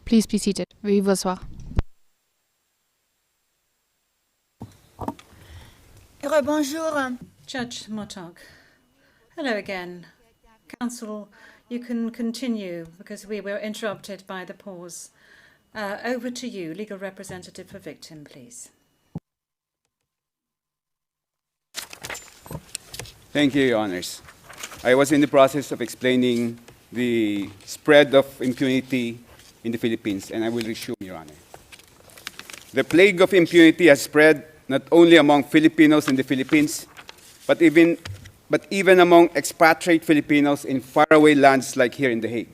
Please be seated. Veuillez vous asseoir. Bonjour. Judge Motog. Hello again. Counsel, you can continue because we were interrupted by the pause. Over to you, legal representative for victim, please. Thank you, Your Honors. I was in the process of explaining the spread of impunity in the Philippines, and I will resume, Your Honor. The plague of impunity has spread not only among Filipinos in the Philippines, but even among expatriate Filipinos in faraway lands like here in The Hague.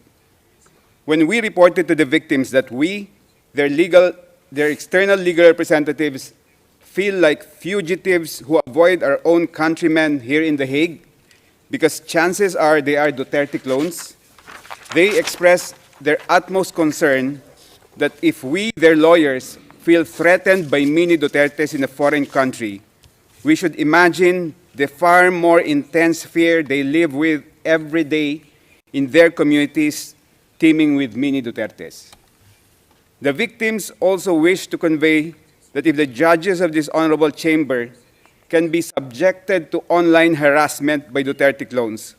When we reported to the victims that we, their external legal representatives, feel like fugitives who avoid our own countrymen here in The Hague because chances are they are Duterte clones, they express their utmost concern that if we, their lawyers, feel threatened by mini Dutertes in a foreign country, we should imagine the far more intense fear they live with every day in their communities teeming with mini Dutertes. The victims also wish to convey that if the judges of this honorable chamber can be subjected to online harassment by Duterte clones,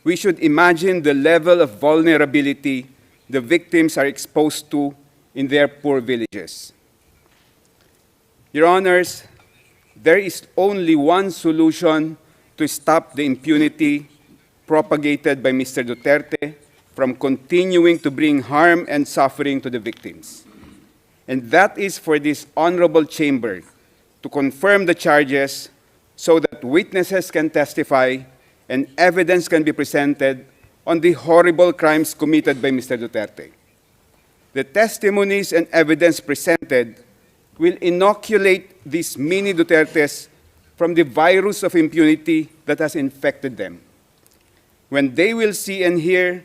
we should imagine the level of vulnerability the victims are exposed to in their poor villages. Your Honors, there is only one solution to stop the impunity propagated by Mr. Duterte from continuing to bring harm and suffering to the victims. And that is for this honorable chamber to confirm the charges so that witnesses can testify and evidence can be presented on the horrible crimes committed by Mr. Duterte. The testimonies and evidence presented will inoculate these mini Dutertes from the virus of impunity that has infected them. When they will see and hear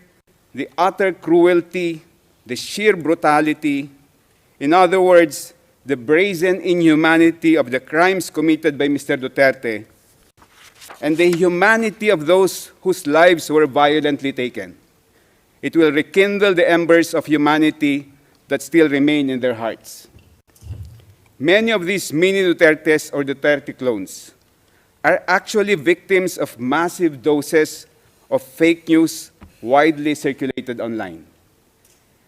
the utter cruelty, the sheer brutality, in other words, the brazen inhumanity of the crimes committed by Mr. Duterte, and the humanity of those whose lives were violently taken, it will rekindle the embers of humanity that still remain in their hearts. Many of these mini Dutertes or Duterte clones are actually victims of massive doses of fake news widely circulated online.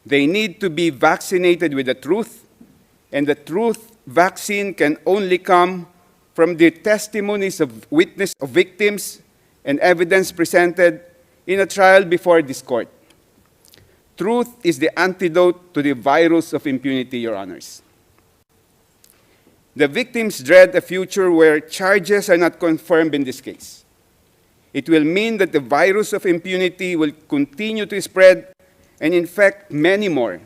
They need to be vaccinated with the truth, and the truth vaccine can only come from the testimonies of victims and evidence presented in a trial before this court. Truth is the antidote to the virus of impunity, Your Honors. The victims dread a future where charges are not confirmed in this case. It will mean that the virus of impunity will continue to spread and infect many more.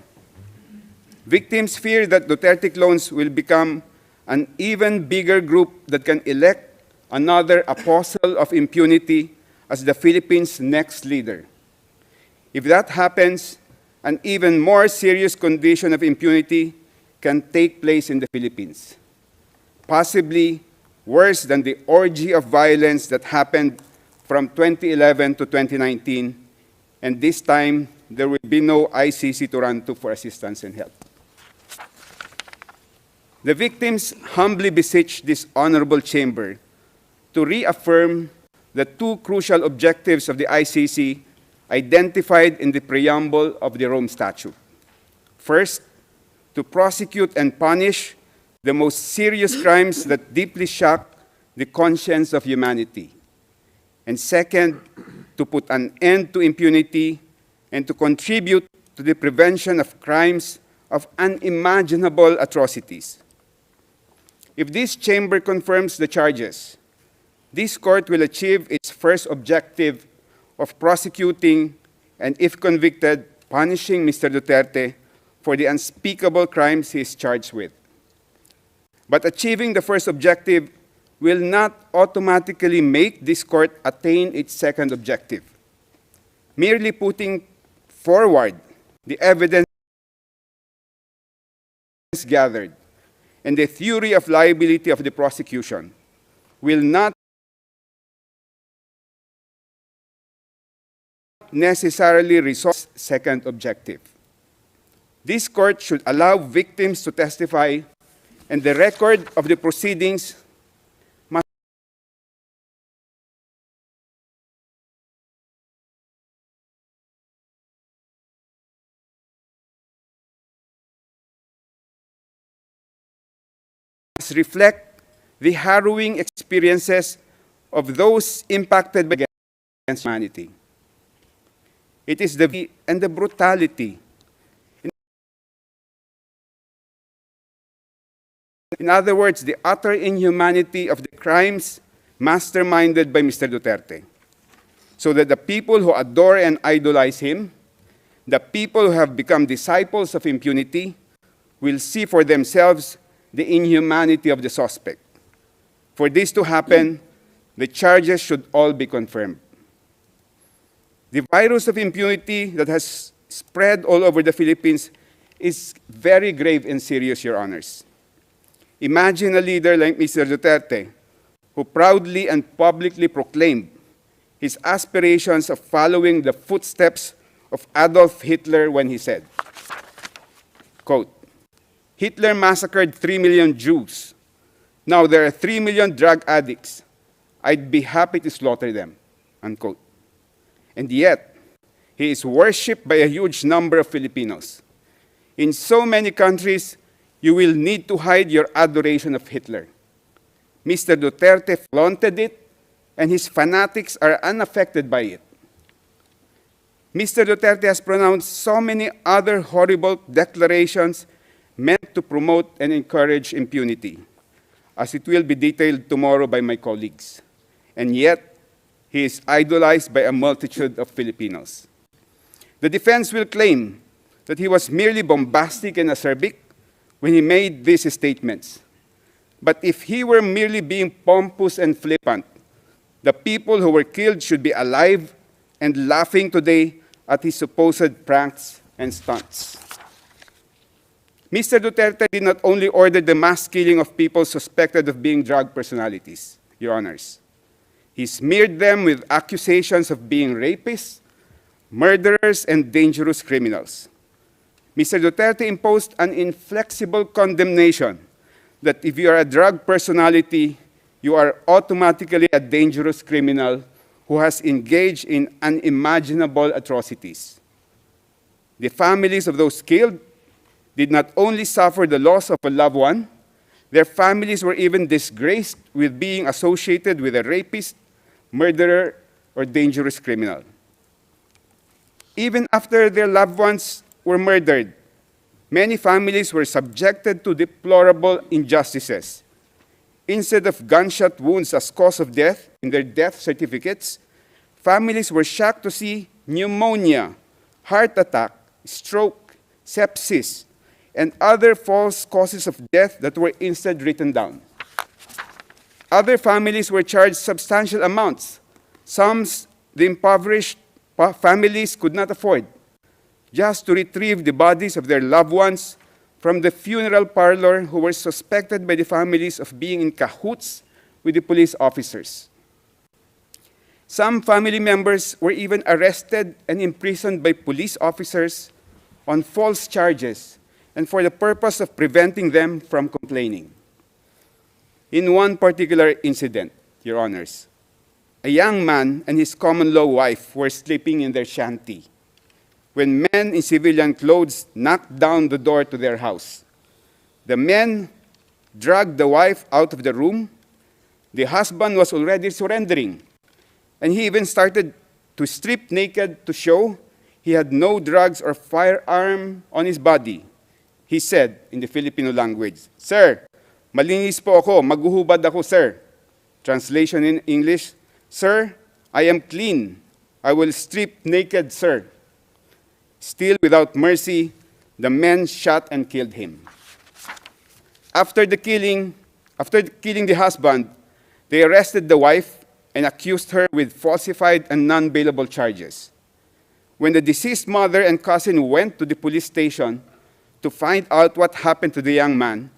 Victims fear that Duterte clones will become an even bigger group that can elect another apostle of impunity as the Philippines' next leader. If that happens, an even more serious condition of impunity can take place in the Philippines, possibly worse than the orgy of violence that happened from 2011 to 2019, and this time there will be no ICC to run to for assistance and help. The victims humbly beseech this honorable chamber to reaffirm the two crucial objectives of the ICC identified in the preamble of the Rome Statute. First, to prosecute and punish the most serious crimes that deeply shock the conscience of humanity. And second, to put an end to impunity and to contribute to the prevention of crimes of unimaginable atrocities. If this chamber confirms the charges, this court will achieve its first objective of prosecuting and, if convicted, punishing Mr. Duterte for the unspeakable crimes he is charged with. But achieving the first objective will not automatically make this court attain its second objective. Merely putting forward the evidence gathered and the theory of liability of the prosecution will not necessarily resolve the second objective. This court should allow victims to testify, and the record of the proceedings must reflect the harrowing experiences of those impacted by against humanity. It is the and the brutality. In other words, the utter inhumanity of the crimes masterminded by Mr. Duterte, so that the people who adore and idolize him, the people who have become disciples of impunity, will see for themselves the inhumanity of the suspect. For this to happen, the charges should all be confirmed. The virus of impunity that has spread all over the Philippines is very grave and serious, Your Honors. Imagine a leader like Mr. Duterte, who proudly and publicly proclaimed his aspirations of following the footsteps of Adolf Hitler when he said, quote, "Hitler massacred 3 million Jews. Now there are 3 million drug addicts. I'd be happy to slaughter them," unquote. And yet, he is worshipped by a huge number of Filipinos. In so many countries, you will need to hide your adoration of Hitler. Mr. Duterte flaunted it, and his fanatics are unaffected by it. Mr. Duterte has pronounced so many other horrible declarations meant to promote and encourage impunity, as it will be detailed tomorrow by my colleagues. And yet, he is idolized by a multitude of Filipinos. The defense will claim that he was merely bombastic and acerbic when he made these statements. But if he were merely being pompous and flippant, the people who were killed should be alive and laughing today at his supposed pranks and stunts. Mr. Duterte did not only order the mass killing of people suspected of being drug personalities, Your Honors. He smeared them with accusations of being rapists, murderers, and dangerous criminals. Mr. Duterte imposed an inflexible condemnation that if you are a drug personality, you are automatically a dangerous criminal who has engaged in unimaginable atrocities. The families of those killed did not only suffer the loss of a loved one, their families were even disgraced with being associated with a rapist, murderer, or dangerous criminal. Even after their loved ones were murdered, many families were subjected to deplorable injustices. Instead of gunshot wounds as cause of death in their death certificates, families were shocked to see pneumonia, heart attack, stroke, sepsis, and other false causes of death that were instead written down. Other families were charged substantial amounts, sums the impoverished families could not afford, just to retrieve the bodies of their loved ones from the funeral parlor who were suspected by the families of being in cahoots with the police officers. Some family members were even arrested and imprisoned by police officers on false charges and for the purpose of preventing them from complaining. In one particular incident, Your Honors, a young man and his common-law wife were sleeping in their shanty when men in civilian clothes knocked down the door to their house. The men dragged the wife out of the room. The husband was already surrendering, and he even started to strip naked to show he had no drugs or firearm on his body. He said in the Filipino language, "Sir, malinis po ako, maghuhubad ako, sir." Translation in English, "Sir, I am clean. I will strip naked, sir." Still without mercy, the men shot and killed him. After killing the husband, they arrested the wife and accused her with falsified and non-bailable charges. When the deceased mother and cousin went to the police station to find out what happened to the young man,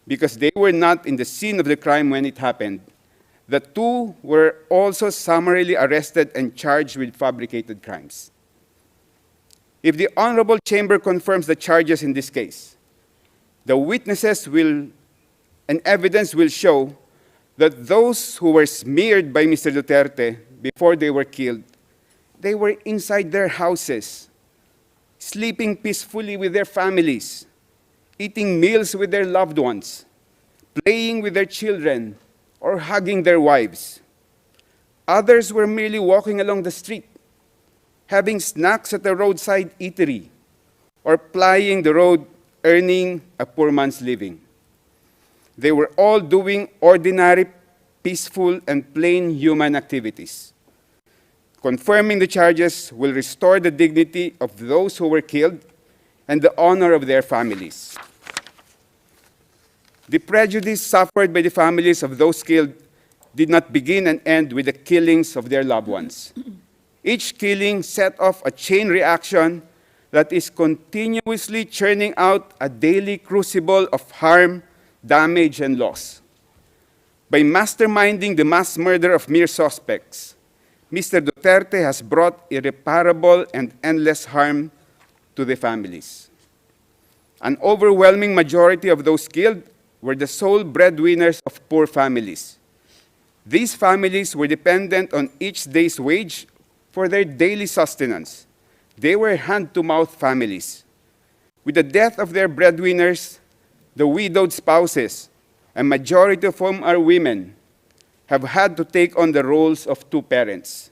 because they were not in the scene of the crime when it happened, the two were also summarily arrested and charged with fabricated crimes. If the Honorable Chamber confirms the charges in this case, the witnesses and evidence will show that those who were smeared by Mr. Duterte before they were killed, they were inside their houses, sleeping peacefully with their families, eating meals with their loved ones, playing with their children, or hugging their wives. Others were merely walking along the street, having snacks at a roadside eatery, or plying the road, earning a poor man's living. They were all doing ordinary, peaceful, and plain human activities. Confirming the charges will restore the dignity of those who were killed and the honor of their families. The prejudice suffered by the families of those killed did not begin and end with the killings of their loved ones. Each killing set off a chain reaction that is continuously churning out a daily crucible of harm, damage, and loss. By masterminding the mass murder of mere suspects, Mr. Duterte has brought irreparable and endless harm to the families. An overwhelming majority of those killed were the sole breadwinners of poor families. These families were dependent on each day's wage for their daily sustenance. They were hand-to-mouth families. With the death of their breadwinners, the widowed spouses, a majority of whom are women, have had to take on the roles of two parents.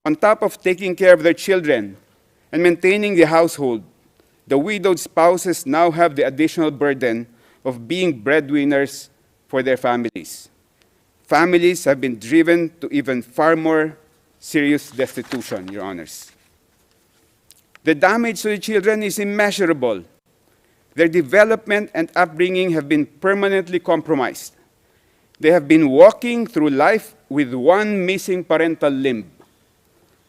On top of taking care of their children and maintaining the household, the widowed spouses now have the additional burden of being breadwinners for their families. Families have been driven to even far more serious destitution, Your Honors. The damage to the children is immeasurable. Their development and upbringing have been permanently compromised. They have been walking through life with one missing parental limb.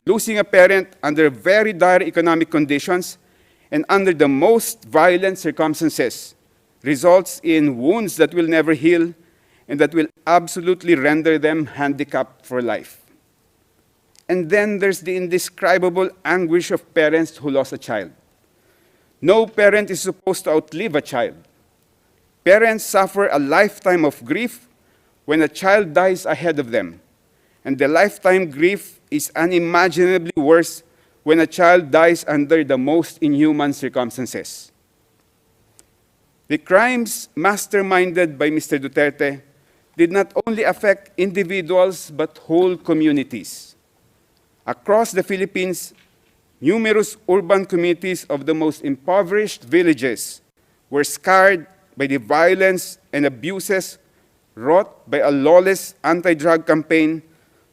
Losing a parent under very dire economic conditions and under the most violent circumstances results in wounds that will never heal and that will absolutely render them handicapped for life. And then there's the indescribable anguish of parents who lost a child. No parent is supposed to outlive a child. Parents suffer a lifetime of grief when a child dies ahead of them, and the lifetime grief is unimaginably worse when a child dies under the most inhuman circumstances. The crimes masterminded by Mr. Duterte did not only affect individuals but whole communities. Across the Philippines, numerous urban communities of the most impoverished villages were scarred by the violence and abuses wrought by a lawless anti-drug campaign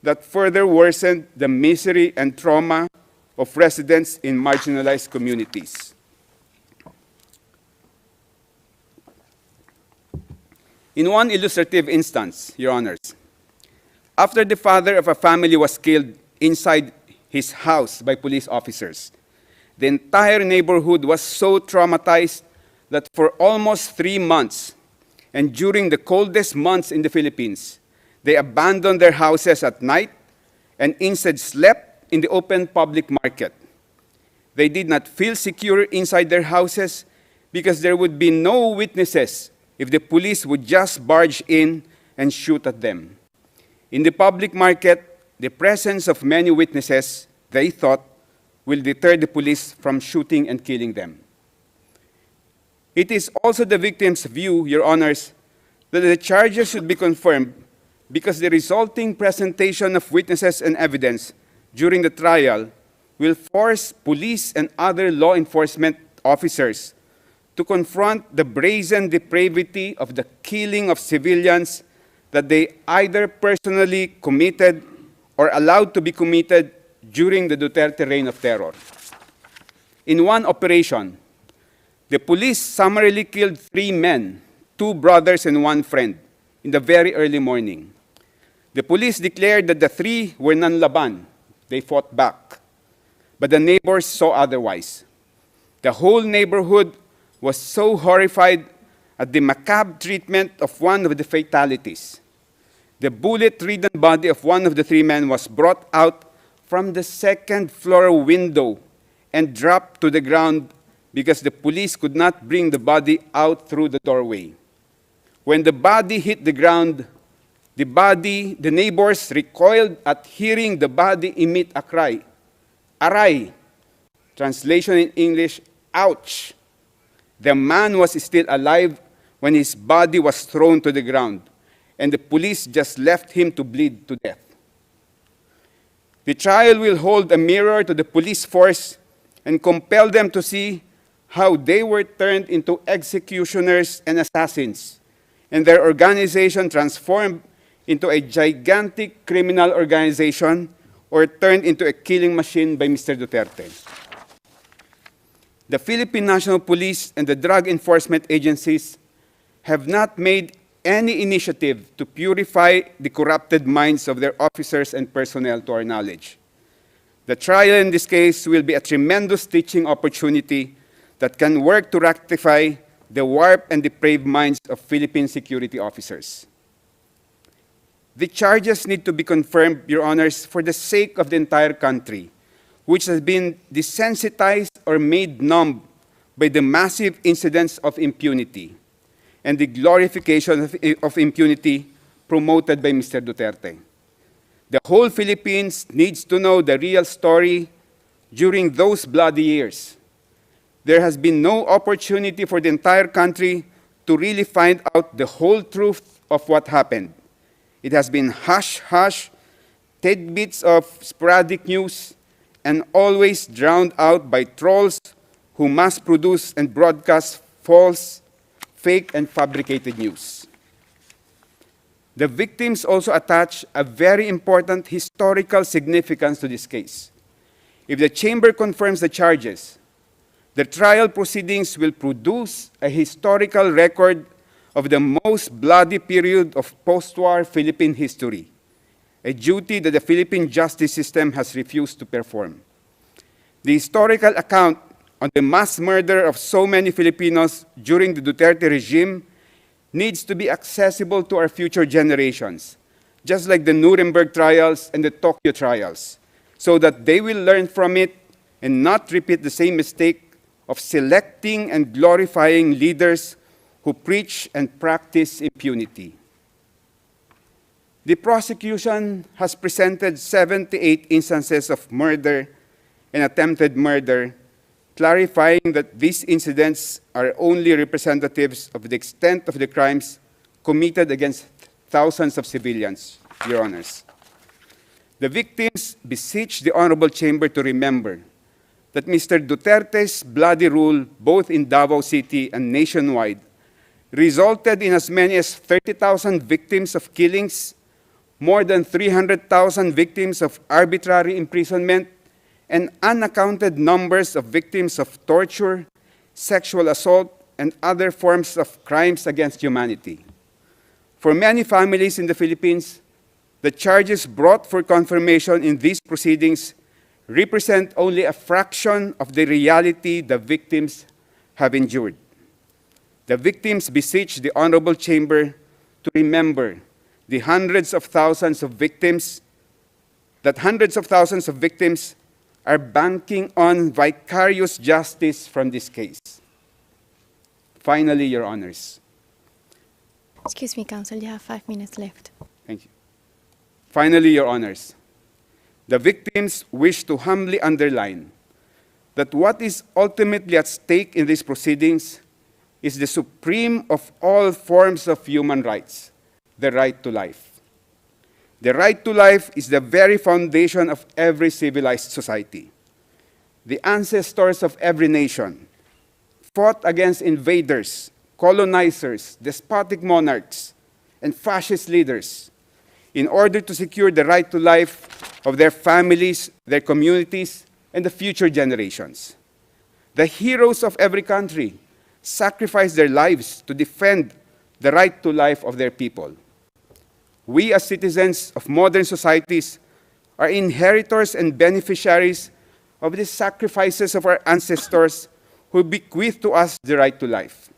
that further worsened the misery and trauma of residents in marginalized communities. In one illustrative instance, Your Honors, after the father of a family was killed inside his house by police officers, the entire neighborhood was so traumatized that for almost 3 months, and during the coldest months in the Philippines, they abandoned their houses at night and instead slept in the open public market. They did not feel secure inside their houses because there would be no witnesses if the police would just barge in and shoot at them. In the public market, the presence of many witnesses, they thought, will deter the police from shooting and killing them. It is also the victim's view, Your Honors, that the charges should be confirmed because the resulting presentation of witnesses and evidence during the trial will force police and other law enforcement officers to confront the brazen depravity of the killing of civilians that they either personally committed or allowed to be committed during the Duterte reign of terror. In one operation, the police summarily killed 3 men, 2 brothers and 1 friend, in the very early morning. The police declared that the 3 were nanlaban. They fought back. But the neighbors saw otherwise. The whole neighborhood was so horrified at the macabre treatment of one of the fatalities. The bullet-ridden body of one of the 3 men was brought out from the 2nd floor window and dropped to the ground because the police could not bring the body out through the doorway. When the body hit the ground, the neighbors recoiled at hearing the body emit a cry, aray. Translation in English, ouch. The man was still alive when his body was thrown to the ground, and the police just left him to bleed to death. The trial will hold a mirror to the police force and compel them to see how they were turned into executioners and assassins, and their organization transformed into a gigantic criminal organization or turned into a killing machine by Mr. Duterte. The Philippine National Police and the drug enforcement agencies have not made any initiative to purify the corrupted minds of their officers and personnel to our knowledge. The trial in this case will be a tremendous teaching opportunity that can work to rectify the warped and depraved minds of Philippine security officers. The charges need to be confirmed, Your Honors, for the sake of the entire country, which has been desensitized or made numb by the massive incidents of impunity and the glorification of impunity promoted by Mr. Duterte. The whole Philippines needs to know the real story during those bloody years. There has been no opportunity for the entire country to really find out the whole truth of what happened. It has been hush-hush, tidbits of sporadic news, and always drowned out by trolls who mass produce and broadcast false, fake, and fabricated news. The victims also attach a very important historical significance to this case. If the Chamber confirms the charges, the trial proceedings will produce a historical record of the most bloody period of post-war Philippine history, a duty that the Philippine justice system has refused to perform. The historical account on the mass murder of so many Filipinos during the Duterte regime needs to be accessible to our future generations, just like the Nuremberg trials and the Tokyo trials, so that they will learn from it and not repeat the same mistake of selecting and glorifying leaders who preach and practice impunity. The prosecution has presented 78 instances of murder and attempted murder, clarifying that these incidents are only representatives of the extent of the crimes committed against thousands of civilians, Your Honors. The victims beseech the Honorable Chamber to remember that Mr. Duterte's bloody rule, both in Davao City and nationwide, resulted in as many as 30,000 victims of killings, more than 300,000 victims of arbitrary imprisonment, and unaccounted numbers of victims of torture, sexual assault, and other forms of crimes against humanity. For many families in the Philippines, the charges brought for confirmation in these proceedings represent only a fraction of the reality the victims have endured. The victims beseech the Honorable Chamber to remember the hundreds of thousands of victims are banking on vicarious justice from this case. Finally, Your Honors. Excuse me, Counsel, you have 5 minutes left. Thank you. Finally, Your Honors, the victims wish to humbly underline that what is ultimately at stake in these proceedings is the supreme of all forms of human rights, the right to life. The right to life is the very foundation of every civilized society. The ancestors of every nation fought against invaders, colonizers, despotic monarchs, and fascist leaders in order to secure the right to life of their families, their communities, and the future generations. The heroes of every country sacrificed their lives to defend the right to life of their people. We, as citizens of modern societies, are inheritors and beneficiaries of the sacrifices of our ancestors who bequeathed to us the right to life.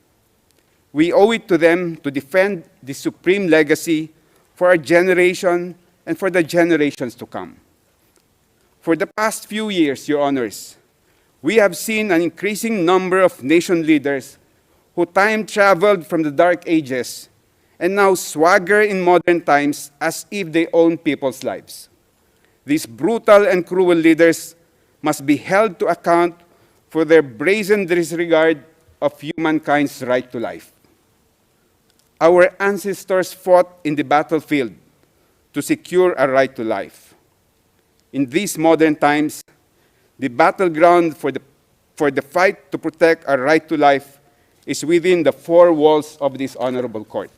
We owe it to them to defend the supreme legacy for our generation and for the generations to come. For the past few years, Your Honors, We have seen an increasing number of nation leaders who time-traveled from the Dark Ages and now swagger in modern times as if they own people's lives. These brutal and cruel leaders must be held to account for their brazen disregard of humankind's right to life. Our ancestors fought in the battlefield to secure a right to life. In these modern times, the battleground for the fight to protect our right to life is within the four walls of this honorable court.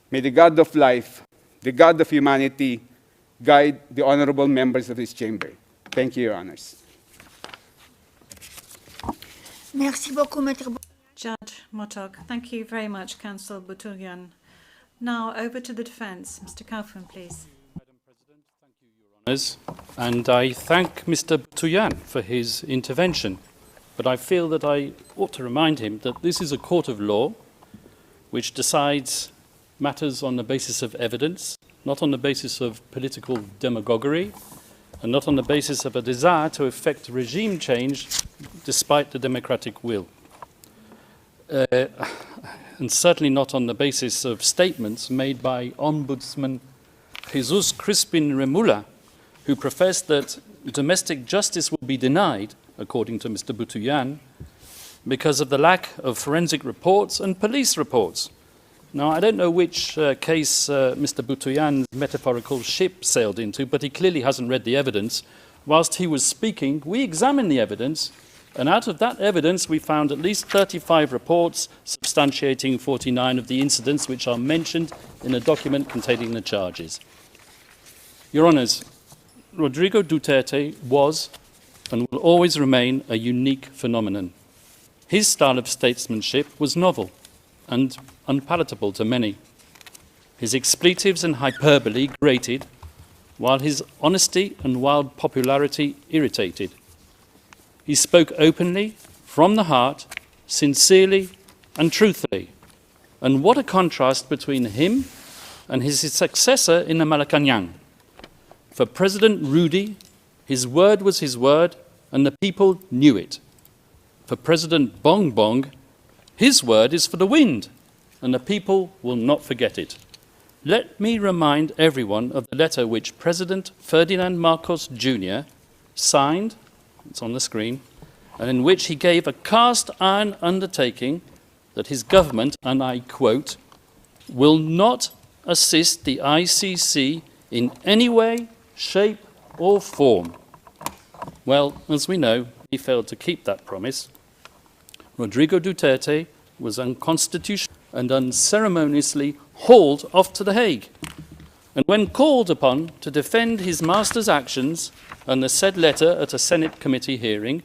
May the God of life, the God of humanity, guide the honorable members of this chamber. Thank you, Your Honors. Merci beaucoup, Maître. Judge Motok. Thank you very much, Counsel Boutourian. Now over to the defence. Mr. Kaufman, please. And I thank Mr. Boutourian for his intervention. But I feel that I ought to remind him that this is a court of law which decides matters on the basis of evidence, not on the basis of political demagoguery, and not on the basis of a desire to effect regime change despite the democratic will. And certainly not on the basis of statements made by Ombudsman Jesus Crispin Remula, who professed that domestic justice will be denied, according to Mr. Boutourian, because of the lack of forensic reports and police reports. Now, I don't know which case Mr. Boutourian's metaphorical ship sailed into, but he clearly hasn't read the evidence. Whilst he was speaking, we examined the evidence, and out of that evidence, we found at least 35 reports substantiating 49 of the incidents which are mentioned in a document containing the charges. Your Honours, Rodrigo Duterte was and will always remain a unique phenomenon. His style of statesmanship was novel and unpalatable to many. His expletives and hyperbole grated, while his honesty and wild popularity irritated. He spoke openly, from the heart, sincerely and truthfully. And what a contrast between him and his successor in the Malacanang. For President Rudy, his word was his word, and the people knew it. For President Bong Bong, his word is for the wind, and the people will not forget it. Let me remind everyone of the letter which President Ferdinand Marcos Jr. signed, it's on the screen, and in which he gave a cast-iron undertaking that his government, and I quote, will not assist the ICC in any way, shape or form. Well, as we know, he failed to keep that promise. Rodrigo Duterte was unconstitutional and unceremoniously hauled off to The Hague. And when called upon to defend his master's actions and the said letter at a Senate committee hearing,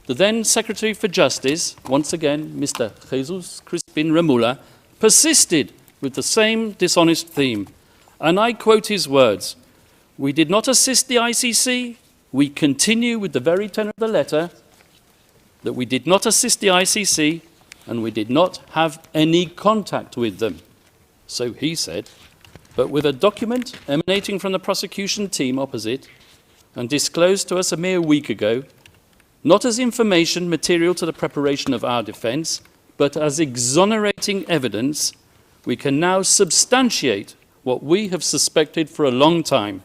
the then Secretary for Justice, once again Mr. Jesus Crispin Remula, persisted with the same dishonest theme. And I quote his words, "We did not assist the ICC. We continue with the very tenor of the letter that we did not assist the ICC and we did not have any contact with them." So he said, but with a document emanating from the prosecution team opposite and disclosed to us a mere week ago, not as information material to the preparation of our defence, but as exonerating evidence, we can now substantiate what we have suspected for a long time.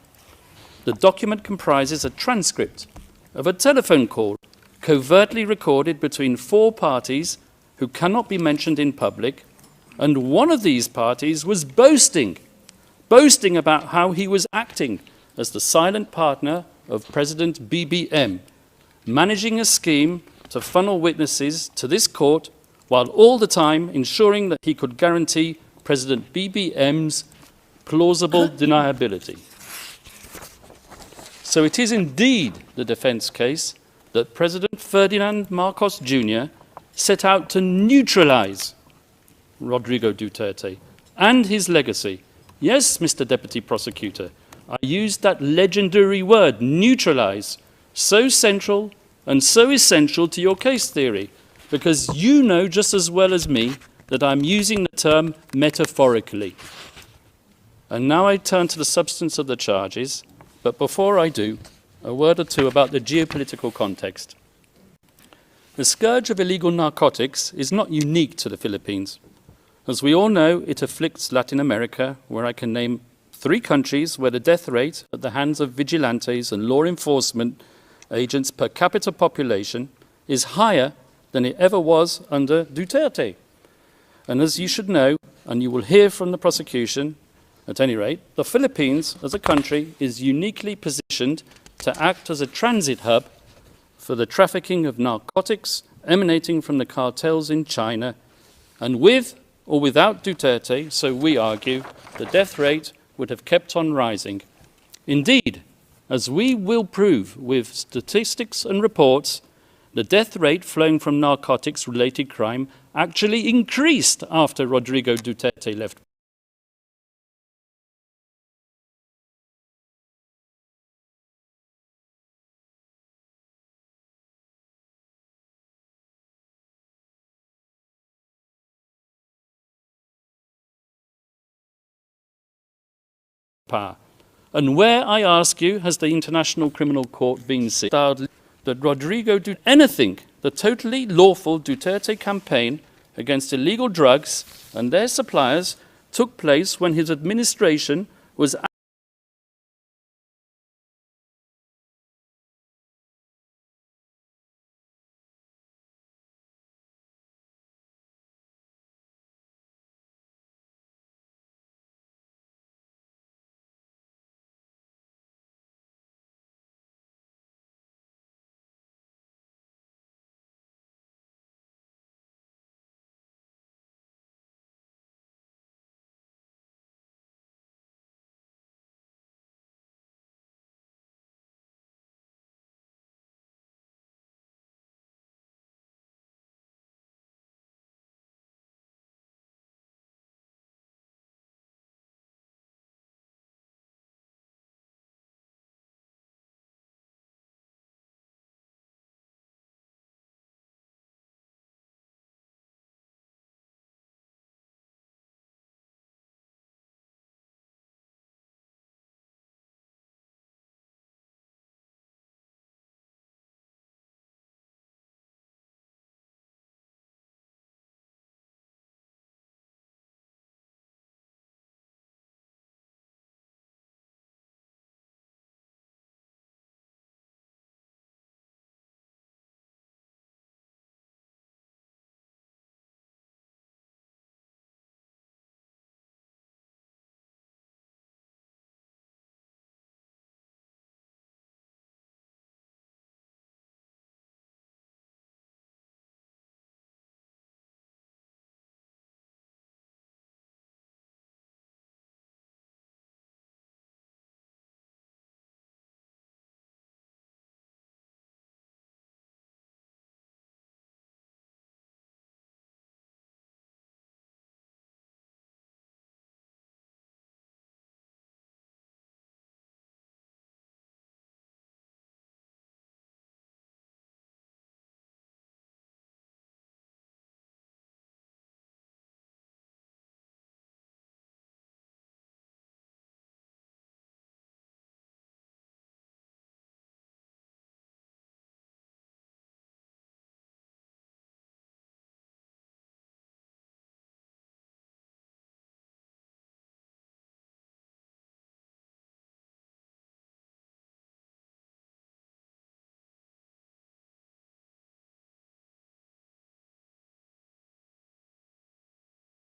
The document comprises a transcript of a telephone call covertly recorded between four parties who cannot be mentioned in public, and one of these parties was boasting about how he was acting as the silent partner of President BBM, managing a scheme to funnel witnesses to this court while all the time ensuring that he could guarantee President BBM's plausible deniability. So it is indeed the defence case that President Ferdinand Marcos Jr. set out to neutralise Rodrigo Duterte and his legacy. Yes, Mr. Deputy Prosecutor, I used that legendary word, neutralise, so central and so essential to your case theory, because you know just as well as me that I'm using the term metaphorically. And now I turn to the substance of the charges, but before I do, a word or two about the geopolitical context. The scourge of illegal narcotics is not unique to the Philippines. As we all know, it afflicts Latin America, where I can name 3 countries where the death rate at the hands of vigilantes and law enforcement agents per capita population is higher than it ever was under Duterte. And as you should know, and you will hear from the prosecution, at any rate, the Philippines as a country is uniquely positioned to act as a transit hub for the trafficking of narcotics emanating from the cartels in China. And with or without Duterte, so we argue, the death rate would have kept on rising. Indeed, as we will prove with statistics and reports, the death rate flowing from narcotics-related crime actually increased after Rodrigo Duterte left power. And where, I ask you, has the International Criminal Court been seen that Rodrigo did anything? The totally lawful Duterte campaign against illegal drugs and their suppliers took place when his administration was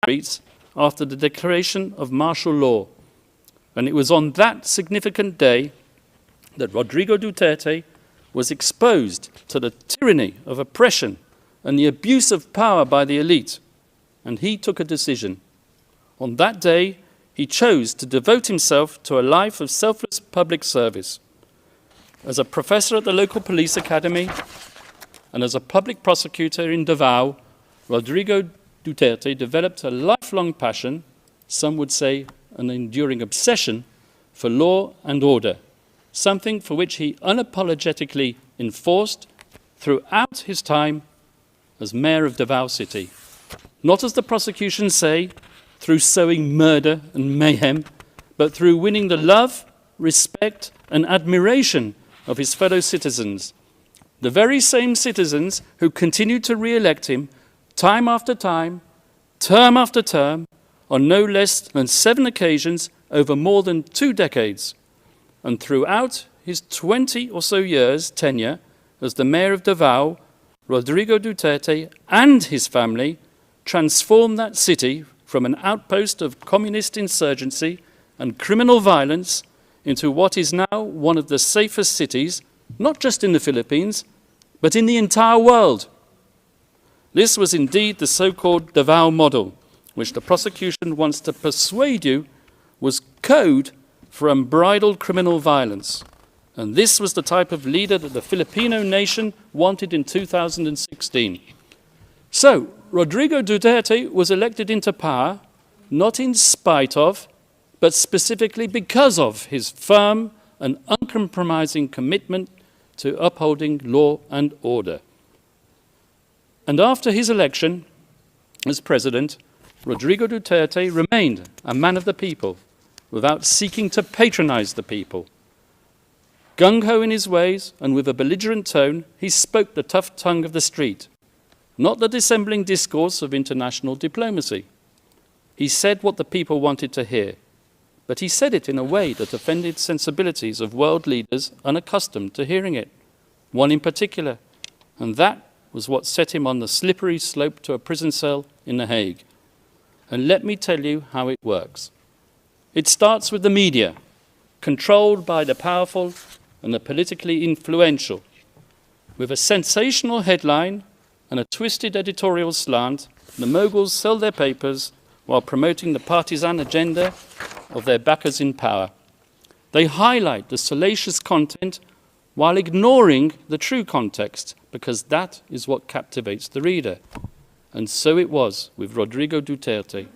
streets after the declaration of martial law. And it was on that significant day that Rodrigo Duterte was exposed to the tyranny of oppression and the abuse of power by the elite. And he took a decision. On that day, he chose to devote himself to a life of selfless public service. As a professor at the local police academy and as a public prosecutor in Davao, Rodrigo Duterte developed a lifelong passion, some would say an enduring obsession, for law and order, something for which he unapologetically enforced throughout his time as mayor of Davao City. Not, as the prosecution say, through sowing murder and mayhem, but through winning the love, respect, and admiration of his fellow citizens, The very same citizens who continued to re-elect him time after time, term after term, on no less than 7 occasions over more than 2 decades. And throughout his 20 or so years tenure as the mayor of Davao, Rodrigo Duterte and his family transformed that city from an outpost of communist insurgency and criminal violence into what is now one of the safest cities, not just in the Philippines, but in the entire world. This was indeed the so-called Davao model, which the prosecution wants to persuade you was code for unbridled criminal violence. And this was the type of leader that the Filipino nation wanted in 2016. So, Rodrigo Duterte was elected into power, not in spite of, but specifically because of his firm and uncompromising commitment to upholding law and order. And after his election as president, Rodrigo Duterte remained a man of the people, without seeking to patronize the people. Gung-ho in his ways and with a belligerent tone, he spoke the tough tongue of the street, not the dissembling discourse of international diplomacy. He said what the people wanted to hear, but he said it in a way that offended sensibilities of world leaders unaccustomed to hearing it, one in particular, and that was what set him on the slippery slope to a prison cell in The Hague. And let me tell you how it works. It starts with the media, controlled by the powerful and the politically influential. With a sensational headline and a twisted editorial slant, the moguls sell their papers while promoting the partisan agenda of their backers in power. They highlight the salacious content while ignoring the true context, because that is what captivates the reader. And so it was with Rodrigo Duterte,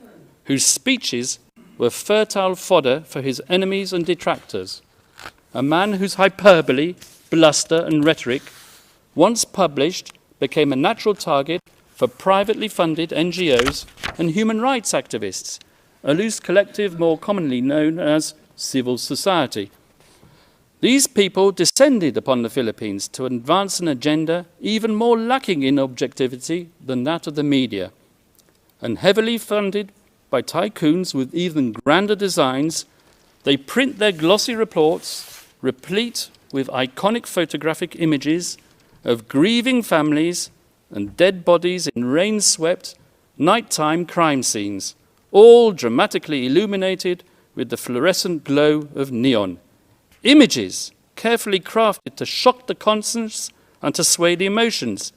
whose speeches were fertile fodder for his enemies and detractors. A man whose hyperbole, bluster and rhetoric, once published, became a natural target for privately funded NGOs and human rights activists, a loose collective more commonly known as civil society. These people descended upon the Philippines to advance an agenda even more lacking in objectivity than that of the media, and heavily funded by tycoons with even grander designs, they print their glossy reports, replete with iconic photographic images of grieving families and dead bodies in rain-swept, nighttime crime scenes, all dramatically illuminated with the fluorescent glow of neon. Images carefully crafted to shock the conscience and to sway the emotions,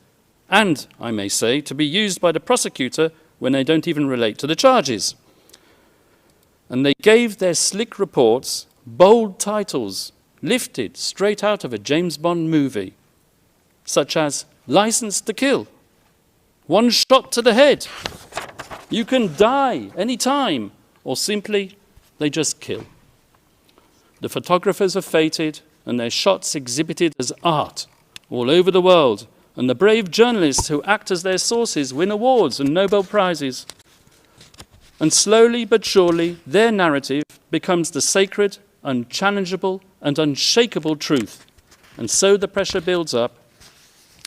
and, I may say, to be used by the prosecutor when they don't even relate to the charges. And they gave their slick reports bold titles lifted straight out of a James Bond movie, such as License to Kill, One Shot to the Head, You Can Die Any Time, or simply, They Just Kill. The photographers are feted and their shots exhibited as art all over the world, and the brave journalists who act as their sources win awards and Nobel Prizes. And slowly but surely, their narrative becomes the sacred, unchallengeable, and unshakable truth. And so the pressure builds up,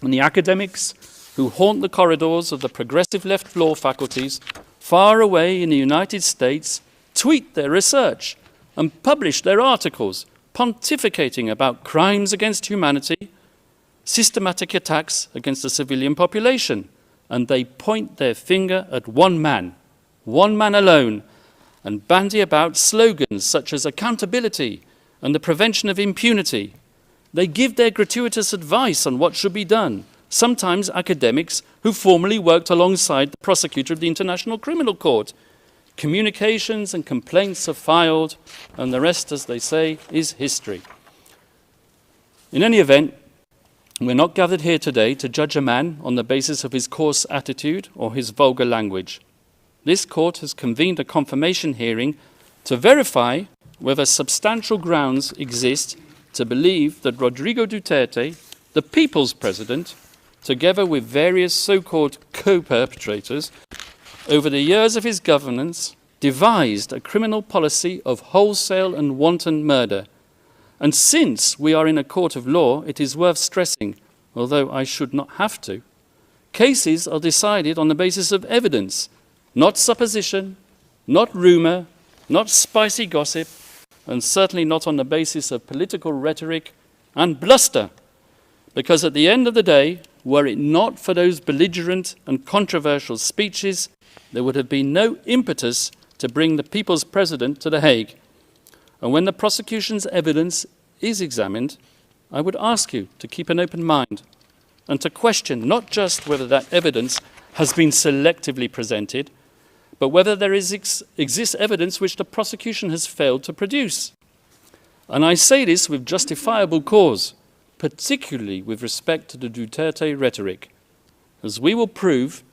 and the academics who haunt the corridors of the progressive left law faculties far away in the United States tweet their research and publish their articles pontificating about crimes against humanity, systematic attacks against the civilian population, and they point their finger at one man alone, and bandy about slogans such as accountability and the prevention of impunity. They give their gratuitous advice on what should be done, sometimes academics who formerly worked alongside the prosecutor of the International Criminal Court. Communications and complaints are filed, and the rest, as they say, is history. In any event, we're not gathered here today to judge a man on the basis of his coarse attitude or his vulgar language. This court has convened a confirmation hearing to verify whether substantial grounds exist to believe that Rodrigo Duterte, the people's president, together with various so-called co-perpetrators, over the years of his governance, devised a criminal policy of wholesale and wanton murder. And since we are in a court of law, it is worth stressing although I should not have to, cases are decided on the basis of evidence, not supposition, not rumour, not spicy gossip, and certainly not on the basis of political rhetoric and bluster. Because at the end of the day, were it not for those belligerent and controversial speeches, there would have been no impetus to bring the People's President to The Hague. And when the prosecution's evidence is examined, I would ask you to keep an open mind and to question not just whether that evidence has been selectively presented, but whether there exists evidence which the prosecution has failed to produce. And I say this with justifiable cause, particularly with respect to the Duterte rhetoric, as we will prove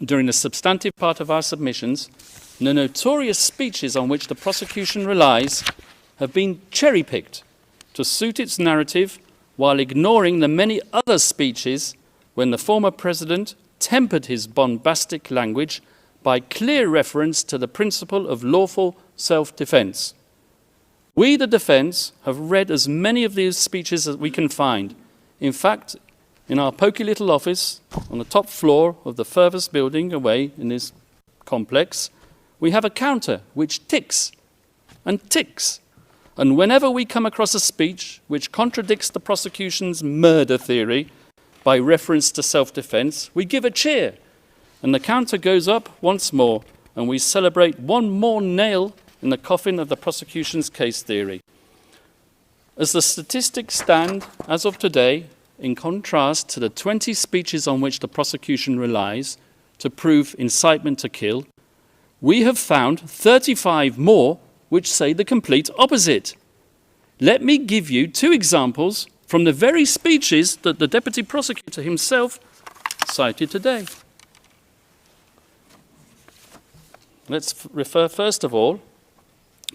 during the substantive part of our submissions. The notorious speeches on which the prosecution relies have been cherry-picked to suit its narrative, while ignoring the many other speeches when the former president tempered his bombastic language by clear reference to the principle of lawful self-defense. We, the defense, have read as many of these speeches as we can find. In fact, in our poky little office on the top floor of the furthest building away in this complex, we have a counter which ticks and ticks. And whenever we come across a speech which contradicts the prosecution's murder theory by reference to self-defense, we give a cheer. And the counter goes up once more, and we celebrate one more nail in the coffin of the prosecution's case theory. As the statistics stand as of today, in contrast to the 20 speeches on which the prosecution relies to prove incitement to kill, we have found 35 more which say the complete opposite. Let me give you 2 examples from the very speeches that the Deputy Prosecutor himself cited today. Let's refer first of all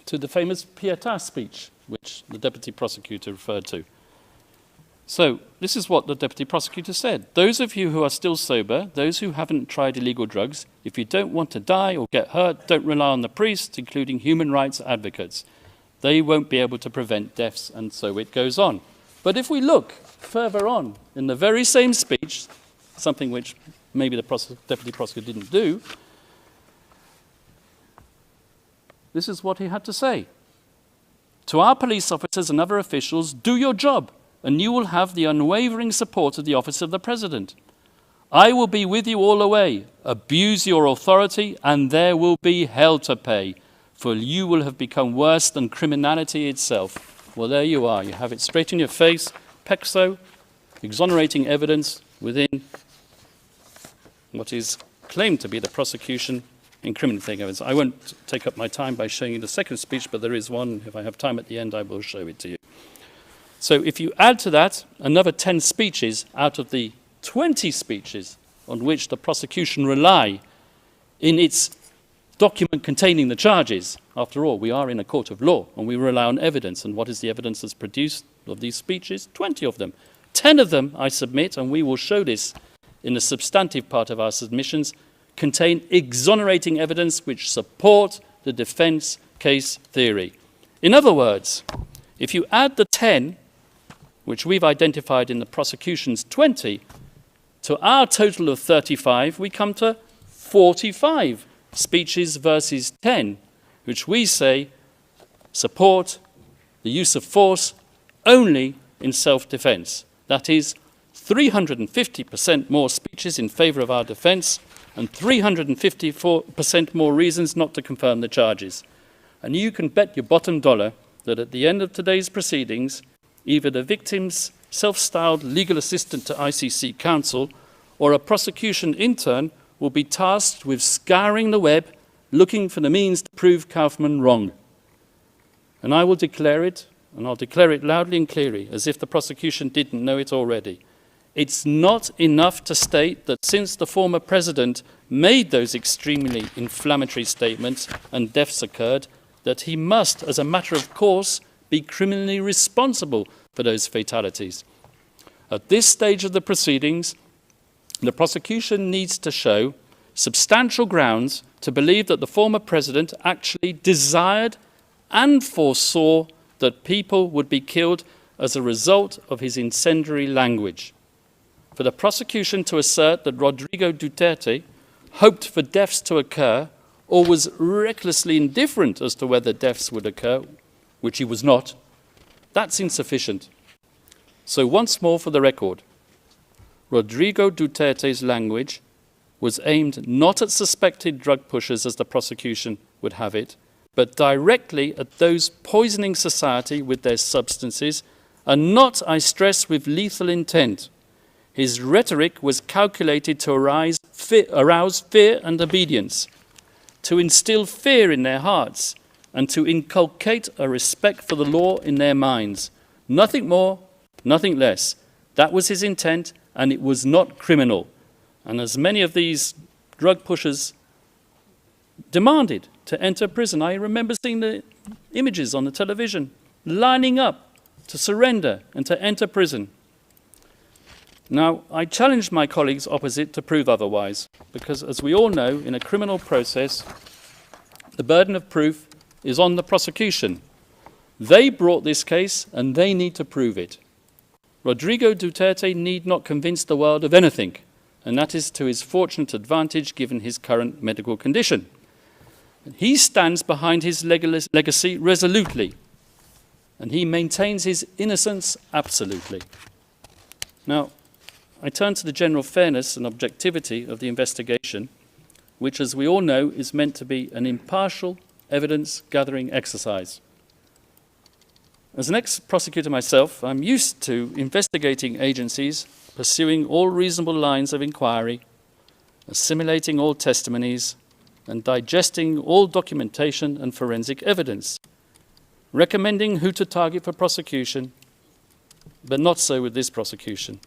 to the famous Pietà speech, which the Deputy Prosecutor referred to. So, this is what the Deputy Prosecutor said. Those of you who are still sober, those who haven't tried illegal drugs, if you don't want to die or get hurt, don't rely on the priests, including human rights advocates. They won't be able to prevent deaths, and so it goes on. But if we look further on in the very same speech, something which maybe the Deputy Prosecutor didn't do, this is what he had to say. To our police officers and other officials, do your job, and you will have the unwavering support of the Office of the President. I will be with you all the way. Abuse your authority, and there will be hell to pay, for you will have become worse than criminality itself. Well, there you are. You have it straight in your face. Pexo, exonerating evidence within what is claimed to be the prosecution incriminating evidence. I won't take up my time by showing you the second speech, but there is one. If I have time at the end, I will show it to you. So if you add to that another 10 speeches out of the 20 speeches on which the prosecution rely in its document containing the charges, after all, we are in a court of law and we rely on evidence. And what is the evidence that's produced of these speeches? 20 of them. 10 of them, I submit, and we will show this in the substantive part of our submissions, contain exonerating evidence which support the defense case theory. In other words, if you add the 10 which we've identified in the prosecution's 20, to our total of 35, we come to 45 speeches versus 10, which we say support the use of force only in self-defense. That is 350% more speeches in favor of our defense and 354% more reasons not to confirm the charges. And you can bet your bottom dollar that at the end of today's proceedings, either the victim's self-styled legal assistant to ICC counsel or a prosecution intern will be tasked with scouring the web, looking for the means to prove Kaufman wrong. And I will declare it, and I'll declare it loudly and clearly, as if the prosecution didn't know it already. It's not enough to state that since the former president made those extremely inflammatory statements and deaths occurred, that he must, as a matter of course, be criminally responsible for those fatalities. At this stage of the proceedings, the prosecution needs to show substantial grounds to believe that the former president actually desired and foresaw that people would be killed as a result of his incendiary language. for the prosecution to assert that Rodrigo Duterte hoped for deaths to occur or was recklessly indifferent as to whether deaths would occur, which he was not, that's insufficient. So once more for the record, Rodrigo Duterte's language was aimed not at suspected drug pushers as the prosecution would have it, but directly at those poisoning society with their substances, and not, I stress, with lethal intent. His rhetoric was calculated to arouse fear and obedience, to instill fear in their hearts, and to inculcate a respect for the law in their minds. Nothing more, nothing less. That was his intent, and it was not criminal. And as many of these drug pushers demanded to enter prison, I remember seeing the images on the television, lining up to surrender and to enter prison. Now, I challenge my colleagues opposite to prove otherwise, because as we all know, in a criminal process, the burden of proof is on the prosecution. They brought this case and they need to prove it. Rodrigo Duterte need not convince the world of anything, and that is to his fortunate advantage given his current medical condition. He stands behind his legacy resolutely, and he maintains his innocence absolutely. Now, I turn to the general fairness and objectivity of the investigation, which, as we all know, is meant to be an impartial evidence-gathering exercise. As an ex-prosecutor myself, I'm used to investigating agencies pursuing all reasonable lines of inquiry, assimilating all testimonies, and digesting all documentation and forensic evidence, recommending who to target for prosecution, but not so with this prosecution.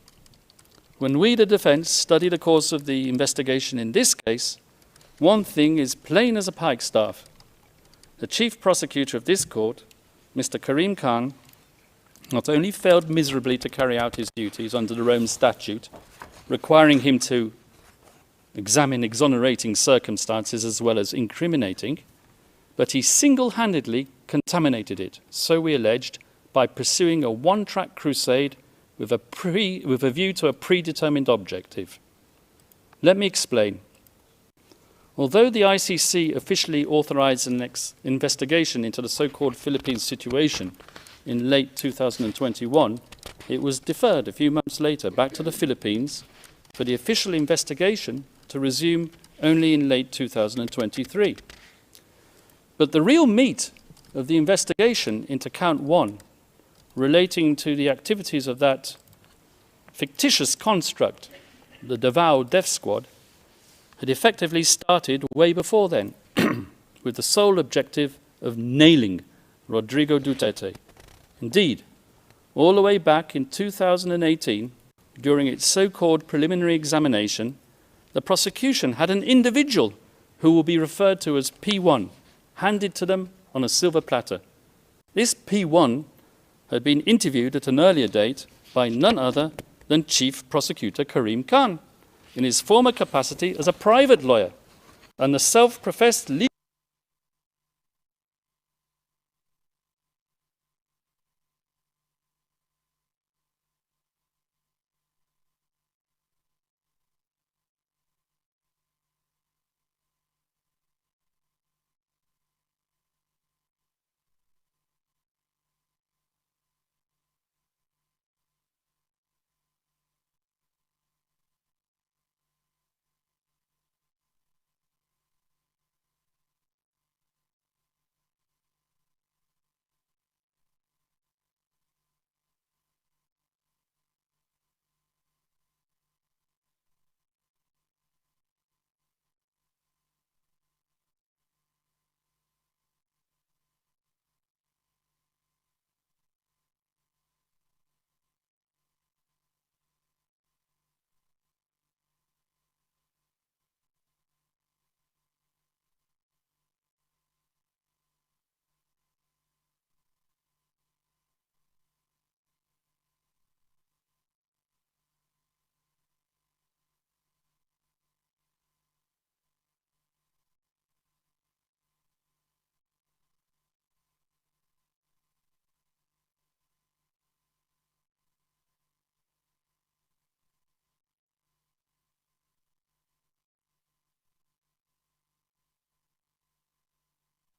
When we, the defence, study the course of the investigation in this case, one thing is plain as a pikestaff. The chief prosecutor of this court, Mr. Karim Khan, not only failed miserably to carry out his duties under the Rome Statute, requiring him to examine exonerating circumstances as well as incriminating, but he single-handedly contaminated it, so we alleged, by pursuing a one-track crusade with a view to a predetermined objective. Let me explain. Although the ICC officially authorized an investigation into the so-called Philippines situation in late 2021, it was deferred a few months later back to the Philippines for the official investigation to resume only in late 2023. But the real meat of the investigation into Count 1, relating to the activities of that fictitious construct, the Davao Death Squad, had effectively started way before then, with the sole objective of nailing Rodrigo Duterte. Indeed, all the way back in 2018, during its so-called preliminary examination, the prosecution had an individual who will be referred to as P1 handed to them on a silver platter. This P1 had been interviewed at an earlier date by none other than Chief Prosecutor Karim Khan, in his former capacity as a private lawyer, and the self-professed legal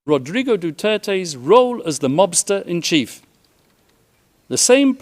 Rodrigo Duterte's role as the mobster-in-chief. The same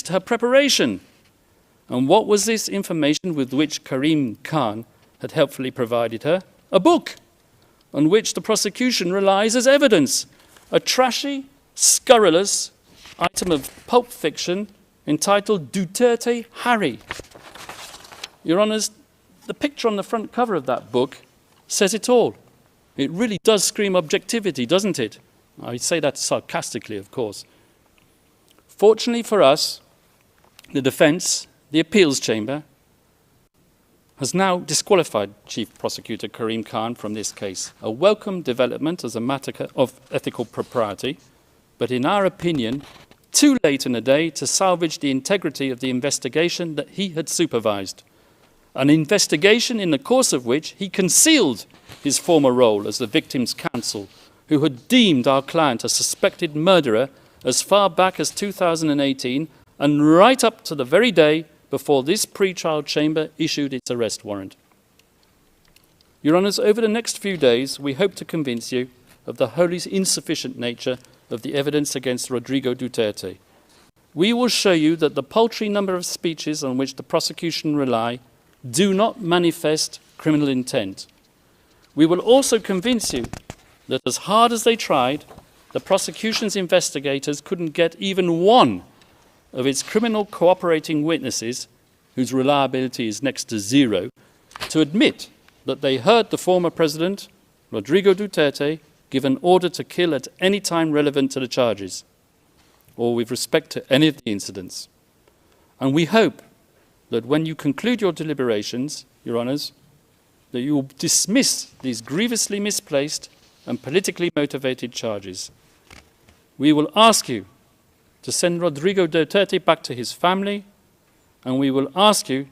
her preparation. And what was this information with which Karim Khan had helpfully provided her? A book on which the prosecution relies as evidence. A trashy, scurrilous item of pulp fiction entitled Duterte Harry. Your Honours, the picture on the front cover of that book says it all. It really does scream objectivity, doesn't it? I say that sarcastically, of course. Fortunately for us, the defence, the appeals chamber, has now disqualified Chief Prosecutor Karim Khan from this case. A welcome development as a matter of ethical propriety, but in our opinion, too late in the day to salvage the integrity of the investigation that he had supervised. An investigation in the course of which he concealed his former role as the victim's counsel, who had deemed our client a suspected murderer as far back as 2018 and right up to the very day before this pre-trial chamber issued its arrest warrant. Your Honours, over the next few days, we hope to convince you of the wholly insufficient nature of the evidence against Rodrigo Duterte. We will show you that the paltry number of speeches on which the prosecution rely do not manifest criminal intent. We will also convince you that as hard as they tried, the prosecution's investigators couldn't get even one of its criminal cooperating witnesses, whose reliability is next to zero, to admit that they heard the former president, Rodrigo Duterte, give an order to kill at any time relevant to the charges, or with respect to any of the incidents. And we hope that when you conclude your deliberations, Your Honours, that you will dismiss these grievously misplaced and politically motivated charges. We will ask you to send Rodrigo Duterte back to his family, and we will ask you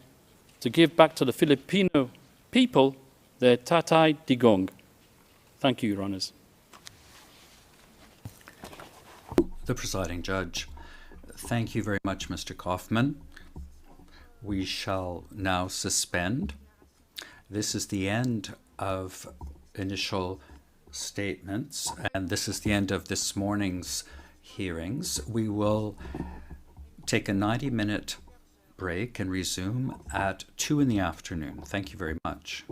to give back to the Filipino people their tatay digong. Thank you, Your Honours. The presiding judge. Thank you very much, Mr. Kaufman. We shall now suspend. This is the end of initial statements, and this is the end of this morning's hearings. We will take a 90-minute break and resume at 2 in the afternoon. Thank you very much.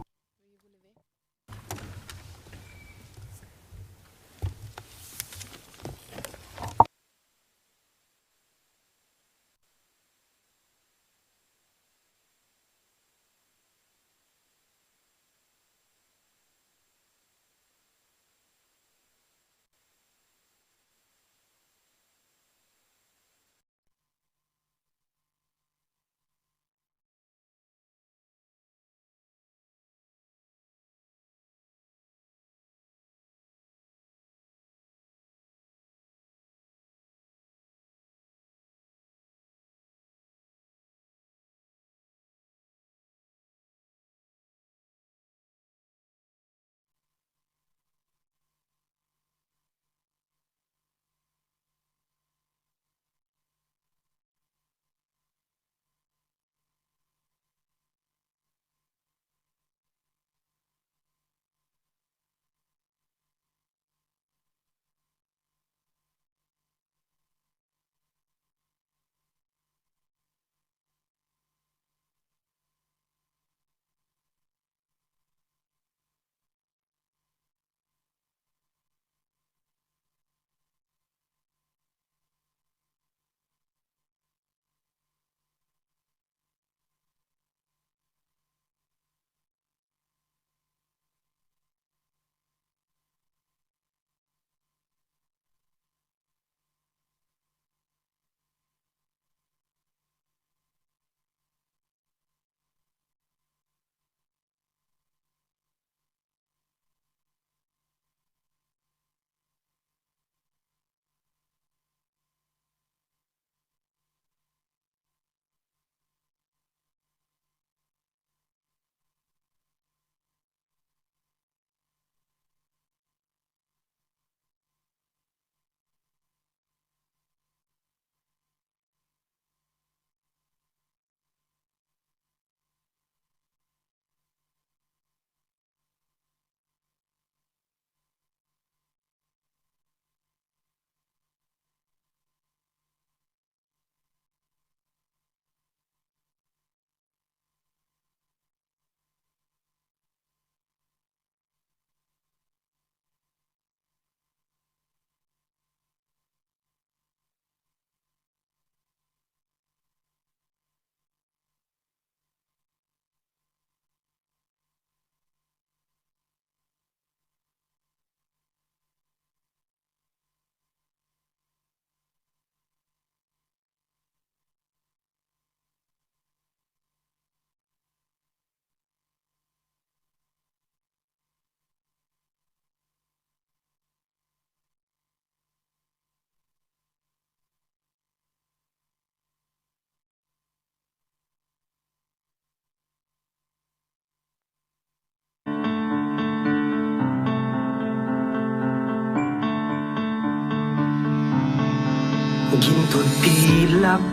Gintod pilak,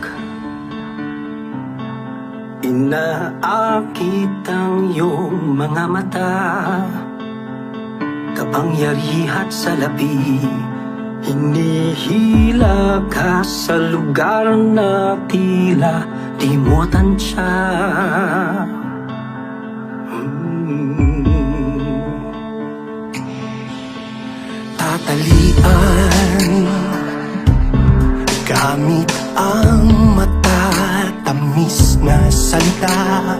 inaakit ang iyong mga mata. Kapangyarihan sa labi, hinihila ka sa lugar na tila di mo tansya. Tatalian gamit ang matatamis na salita.